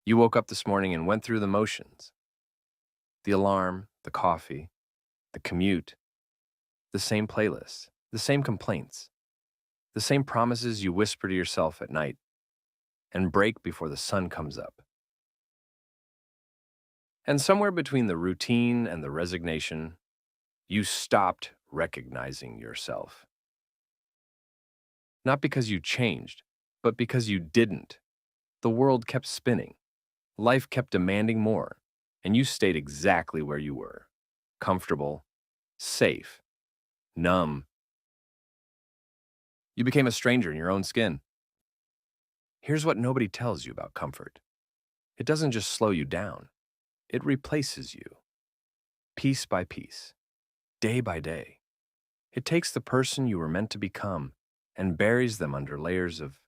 You woke up this morning and went through the motions. The alarm, the coffee, the commute, the same playlist, the same complaints, the same promises you whisper to yourself at night and break before the sun comes up. And somewhere between the routine and the resignation, you stopped recognizing yourself. Not because you changed, but because you didn't. The world kept spinning. Life kept demanding more, and you stayed exactly where you were. Comfortable, safe, numb. You became a stranger in your own skin. Here's what nobody tells you about comfort. It doesn't just slow you down. It replaces you, piece by piece, day by day. It takes the person you were meant to become and buries them under layers of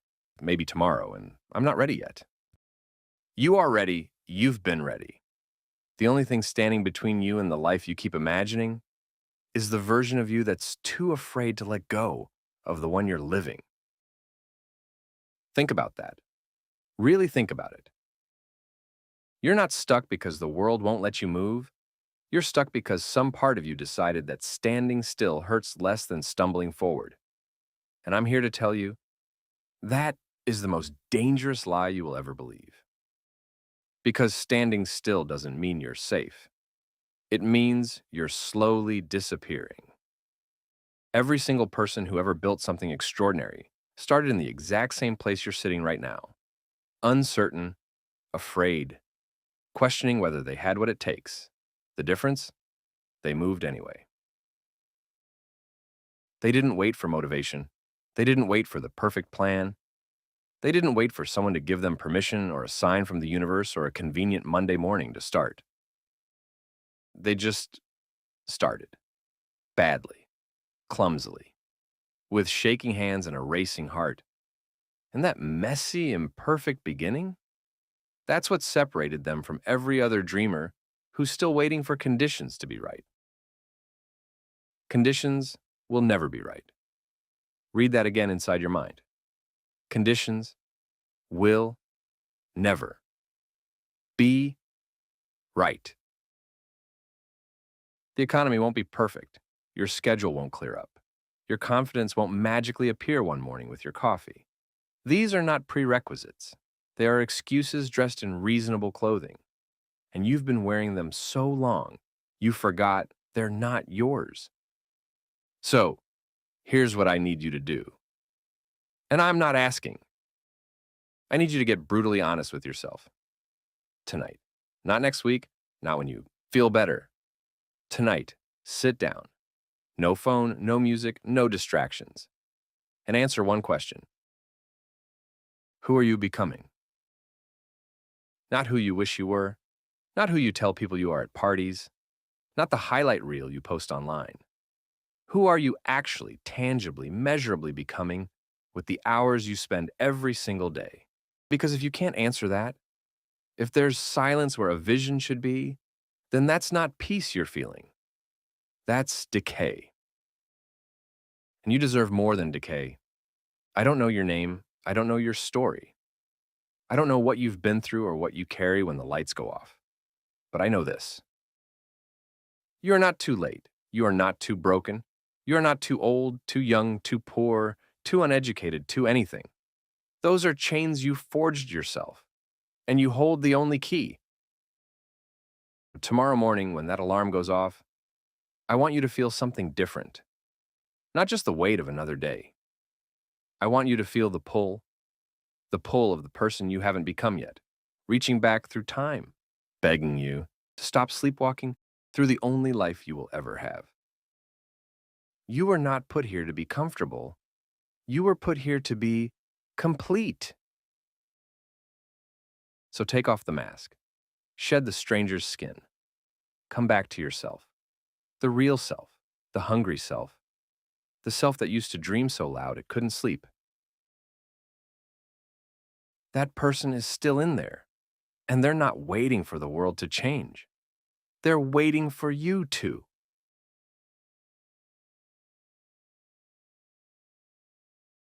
maybe tomorrow, and I'm not ready yet. You are ready. You've been ready. The only thing standing between you and the life you keep imagining is the version of you that's too afraid to let go of the one you're living. Think about that. Really think about it. You're not stuck because the world won't let you move. You're stuck because some part of you decided that standing still hurts less than stumbling forward. And I'm here to tell you, that is the most dangerous lie you will ever believe. Because standing still doesn't mean you're safe. It means you're slowly disappearing. Every single person who ever built something extraordinary started in the exact same place you're sitting right now. Uncertain, afraid, questioning whether they had what it takes. The difference? They moved anyway. They didn't wait for motivation. They didn't wait for the perfect plan. They didn't wait for someone to give them permission or a sign from the universe or a convenient Monday morning to start. They just started. Badly. Clumsily. With shaking hands and a racing heart. And that messy, imperfect beginning? That's what separated them from every other dreamer who's still waiting for conditions to be right. Conditions will never be right. Read that again inside your mind. Conditions will never be right. The economy won't be perfect. Your schedule won't clear up. Your confidence won't magically appear one morning with your coffee. These are not prerequisites. They are excuses dressed in reasonable clothing. And you've been wearing them so long, you forgot they're not yours. So, here's what I need you to do. And I'm not asking. I need you to get brutally honest with yourself. Tonight. Not next week, not when you feel better. Tonight, sit down. No phone, no music, no distractions. And answer one question. Who are you becoming? Not who you wish you were, not who you tell people you are at parties, not the highlight reel you post online. Who are you actually, tangibly, measurably becoming with the hours you spend every single day? Because if you can't answer that, if there's silence where a vision should be, then that's not peace you're feeling. That's decay. And you deserve more than decay. I don't know your name. I don't know your story. I don't know what you've been through or what you carry when the lights go off. But I know this. You are not too late. You are not too broken. You are not too old, too young, too poor, too uneducated, too anything. Those are chains you forged yourself, and you hold the only key. Tomorrow morning, when that alarm goes off, I want you to feel something different. Not just the weight of another day. I want you to feel the pull of the person you haven't become yet, reaching back through time, begging you to stop sleepwalking through the only life you will ever have. You were not put here to be comfortable. You were put here to be complete. So take off the mask. Shed the stranger's skin. Come back to yourself. The real self, the hungry self, the self that used to dream so loud it couldn't sleep. That person is still in there, and they're not waiting for the world to change. They're waiting for you to.